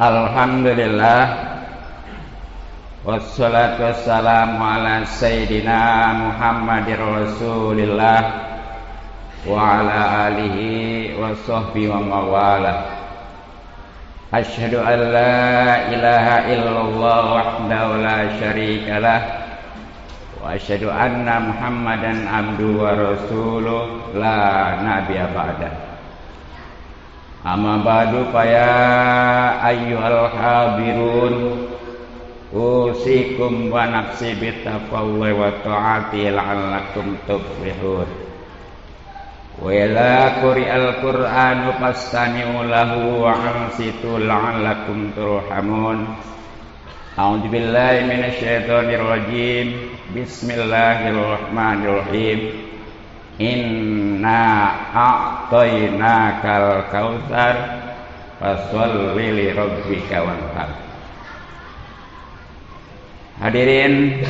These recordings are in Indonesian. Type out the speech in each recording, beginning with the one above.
Alhamdulillah, wassalatu wassalamu ala sayyidina Muhammadir Rasulillah wa ala alihi wa sahbihi wa mawalah. Asyhadu an la ilaha illallah wahdahu la syarikalah wa asyhadu anna Muhammadan abduhu wa rasuluh la nabiyya ba'dah. Amma ba'du fa ya ayyuhal hadirun usikum wa nafsi bittaqwallahi wa ta'ati la'allakum tuflihun. Wa idza quri'al qur'anu fastami'u lahu wa ansitu la'allakum turhamun. A'udzu billahi minasyaitonir rajim. Bismillahirrahmanirrahim. Inna a'tainakal kautsar fasholli li rabbika wanhar. Hadirin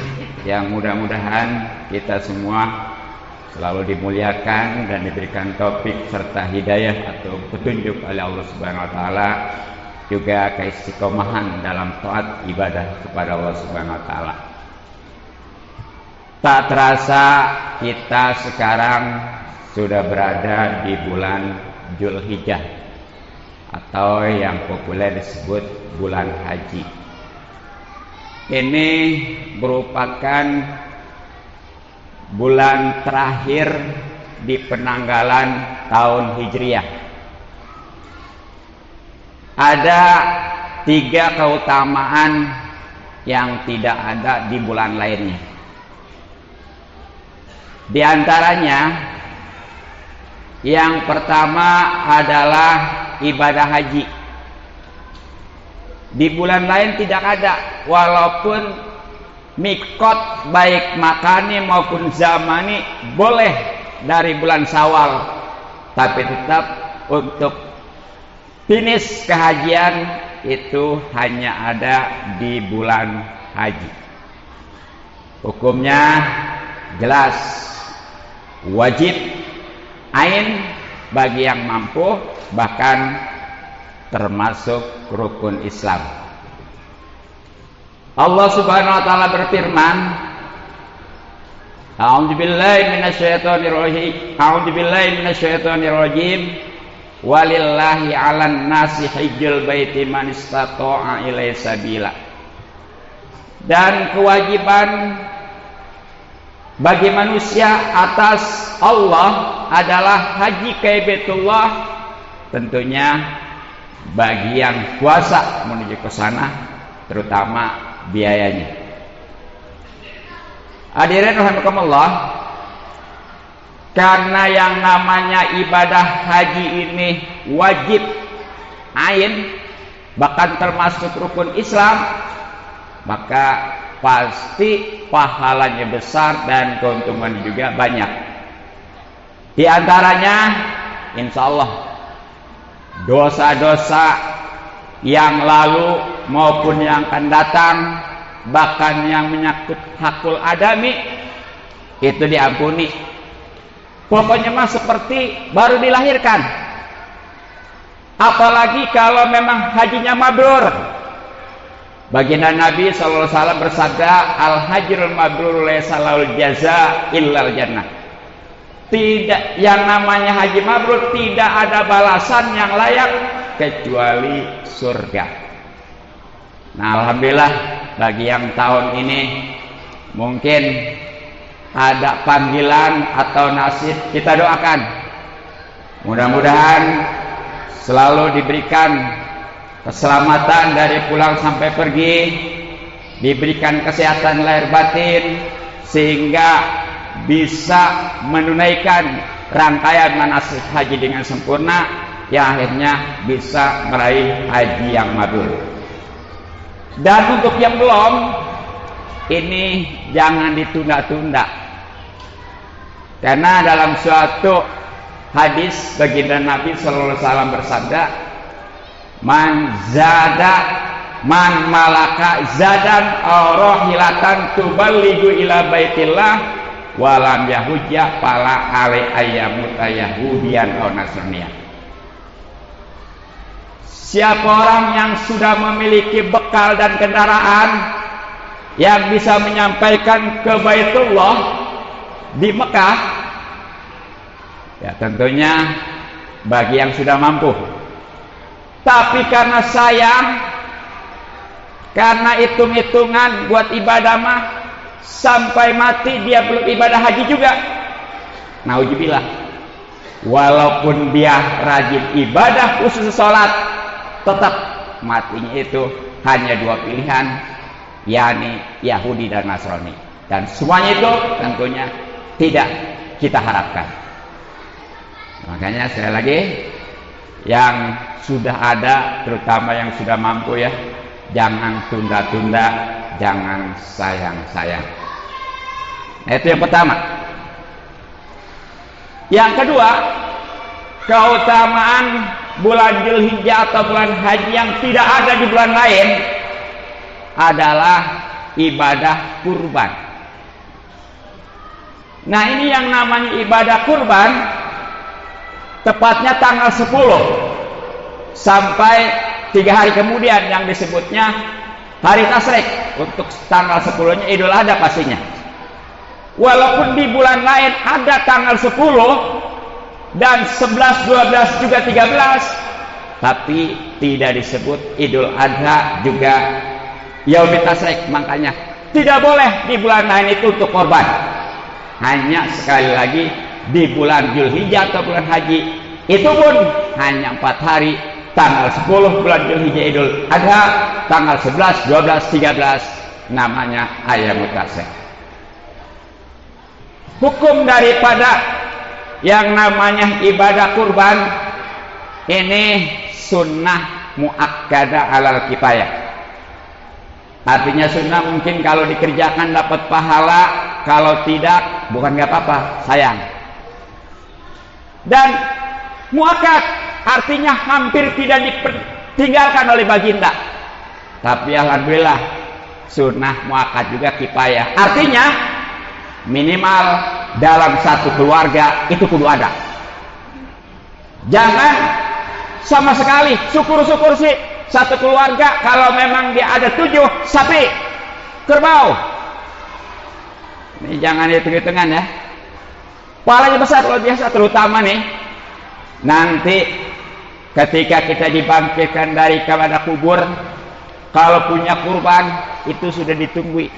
yang mudah-mudahan kita semua selalu dimuliakan dan diberikan taufik serta hidayah atau petunjuk oleh Allah Subhanahu wa taala, juga keistiqomahan dalam taat ibadah kepada Allah Subhanahu wa taala. Tak terasa kita sekarang sudah berada di bulan Dzulhijjah atau yang populer disebut bulan haji. Ini merupakan bulan terakhir di penanggalan tahun Hijriah. Ada 3 keutamaan yang tidak ada di bulan lainnya. Di antaranya yang pertama adalah ibadah haji. Di bulan lain tidak ada, walaupun mikot baik makani maupun zamani boleh dari bulan Syawal, tapi tetap untuk finish kehajian itu hanya ada di bulan haji. Hukumnya jelas, wajib ain bagi yang mampu, bahkan termasuk rukun Islam. Allah Subhanahu wa taala berfirman, A'udzu billahi minasyaitonir rajim. Walillahi 'alan nasi hajjul baiti man istata'a ilaihi sabila. Dan kewajiban bagi manusia atas Allah adalah haji ke Baitullah, tentunya bagi yang kuasa menuju ke sana, terutama biayanya. Hadirin rahimakumullah, karena yang namanya ibadah haji ini wajib ain, bahkan termasuk rukun Islam, maka pasti pahalanya besar dan keuntungan juga banyak. Di antaranya insya Allah dosa-dosa yang lalu maupun yang akan datang, bahkan yang menyangkut hakul adami, itu diampuni. Pokoknya mah seperti baru dilahirkan. Apalagi kalau memang hajinya mabrur. Baginda Nabi SAW bersabda, al-hajrul mabrur laisa lahul jaza illal jannah. Tidak, yang namanya haji mabrur tidak ada balasan yang layak kecuali surga. Nah, alhamdulillah bagi yang tahun ini mungkin ada panggilan atau nasib, kita doakan mudah-mudahan selalu diberikan keselamatan dari pulang sampai pergi, diberikan kesehatan lahir batin, sehingga bisa menunaikan rangkaian manasik haji dengan sempurna, yang akhirnya bisa meraih haji yang mabrur. Dan untuk yang belum, ini jangan ditunda-tunda, karena dalam suatu hadis baginda Nabi SAW bersabda, man malaka zadan rohilatan tuballigu ila baitillah walam yahujja pala ale ayamut yahudian aw nasraniyan. siapa orang yang sudah memiliki bekal dan kendaraan yang bisa menyampaikan ke Baitullah di Mekah, ya tentunya bagi yang sudah mampu. Tapi karena sayang, karena hitung-hitungan buat ibadah mah sampai mati dia belum ibadah haji juga, nauzubillah. Walaupun dia rajin ibadah khusus sholat, tetap matinya itu hanya dua pilihan, yakni Yahudi dan Nasrani. Dan semuanya itu tentunya tidak kita harapkan. Makanya sekali lagi, yang sudah ada, terutama yang sudah mampu ya, jangan tunda-tunda, jangan sayang-sayang. Nah, itu yang pertama. Yang kedua, keutamaan bulan Dzulhijjah atau bulan haji yang tidak ada di bulan lain adalah ibadah kurban. Nah, ini yang namanya ibadah kurban, tepatnya tanggal 10 sampai 3 hari kemudian yang disebutnya hari Tasyrik. Untuk tanggal 10-nya Idul Adha pastinya. Walaupun di bulan lain ada tanggal 10 dan 11, 12 juga 13, tapi tidak disebut Idul Adha juga Yaumut Tasyrik. Makanya tidak boleh di bulan lain itu untuk korban. Hanya sekali lagi di bulan Dzulhijjah atau bulan haji, itu pun hanya 4 hari, tanggal 10 bulan Dzulhijjah Idul Adha, tanggal 11, 12, 13 namanya Yaumut Tasyrik. Hukum daripada yang namanya ibadah kurban ini sunnah muakkadah alal kifayah. Artinya sunnah mungkin kalau dikerjakan dapat pahala, kalau tidak bukan nggak apa-apa, sayang. Dan muakkad artinya hampir tidak ditinggalkan oleh baginda. Tapi alhamdulillah sunnah muakkad juga kifayah. Artinya minimal dalam satu keluarga itu kudu ada. Jangan sama sekali, syukur-syukur sih satu keluarga kalau memang dia ada 7 sapi, kerbau. Ini jangan hitung-hitungan ya. Pahalanya besar luar biasa, terutama nih nanti ketika kita dibangkitkan dari kepada kubur, kalau punya kurban itu sudah ditunggu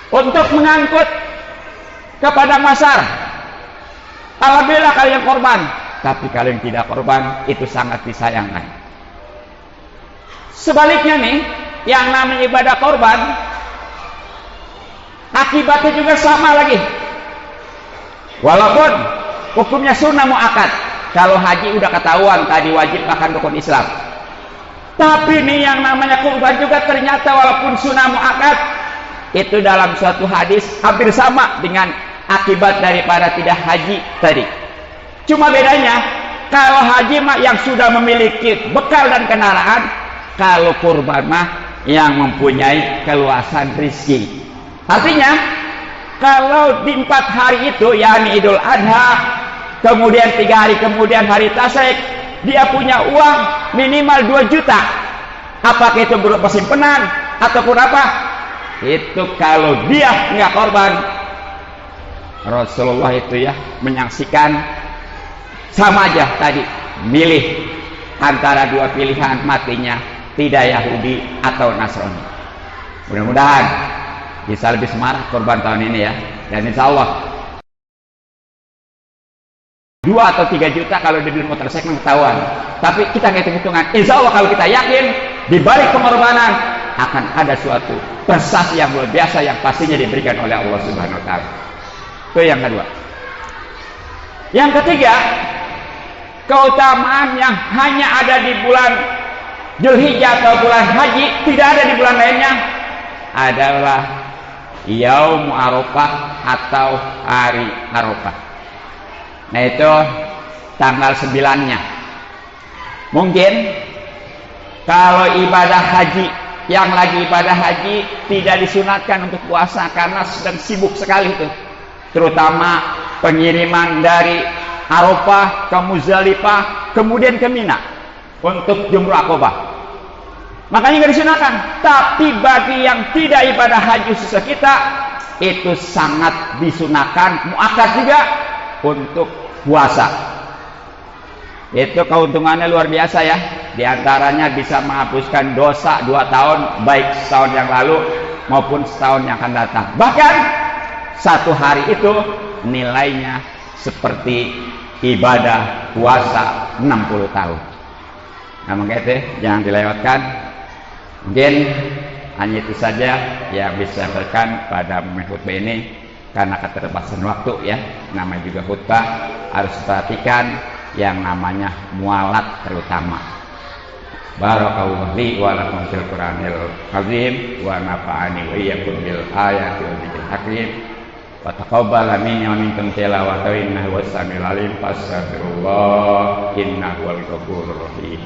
untuk mengangkut kepada masar. Alhamdulillah kalian korban, tapi kalian tidak korban itu sangat disayangkan. Sebaliknya nih, yang namanya ibadah korban akibatnya juga sama lagi. Walaupun hukumnya sunnah muakkad, kalau haji udah ketahuan tadi wajib makan rukun Islam. Tapi nih yang namanya kurban juga ternyata walaupun sunnah muakkad, itu dalam suatu hadis hampir sama dengan akibat daripada tidak haji tadi. Cuma bedanya, kalau haji mah yang sudah memiliki bekal dan kendaraan, kalau kurban mah yang mempunyai keluasan rezeki. Artinya kalau di 4 hari itu, yakni Idul Adha, kemudian 3 hari kemudian hari Tasyrik, dia punya uang minimal 2 juta. Apakah itu berupa simpanan ataupun apa? Itu kalau dia nggak korban. Rasulullah itu ya menyaksikan sama aja tadi, milih antara 2 pilihan matinya, tidak Yahudi atau Nasrani. Mudah-mudahan bisa lebih semangat korban tahun ini ya. Dan insya Allah 2 atau 3 juta kalau dibeli motorcycle ketahuan. Tapi kita hitung-hitungan, insya Allah kalau kita yakin di balik pengorbanan akan ada suatu prestasi yang luar biasa yang pastinya diberikan oleh Allah Subhanahu wa taala. Itu yang kedua. Yang ketiga, keutamaan yang hanya ada di bulan Dzulhijjah atau bulan haji, tidak ada di bulan lainnya, adalah Yaum Arafah atau hari Arafah. Nah itu tanggal 9-nya. Mungkin kalau ibadah haji, yang lagi ibadah haji tidak disunatkan untuk puasa karena sedang sibuk sekali itu, terutama pengiriman dari Arafah ke Muzdalifah kemudian ke Mina. untuk jumroh Aqobah. Makanya nggak disunahkan. Tapi bagi yang tidak ibadah haji khusus kita, itu sangat disunahkan, muakkad juga untuk puasa. Itu keuntungannya luar biasa ya. Di antaranya bisa menghapuskan dosa 2 tahun, baik setahun yang lalu maupun setahun yang akan datang. Bahkan 1 hari itu nilainya seperti ibadah puasa 60 tahun. Nah, makanya jangan dilewatkan. Mungkin hanya itu saja yang bisa disampaikan pada khutbah ini, karena keterbatasan waktu ya. Namanya juga khutbah, harus perhatikan yang namanya mualat terutama. Barakallahu li wa lakum fil Qur'anil azim wa nafa'ani wa iyyakum bil ayati wal dzikril hakim wa taqabbal minni wa minkum tilawatahu innahu was samiul alim. Fastaghfirullah innahu wal ghafurur rahim.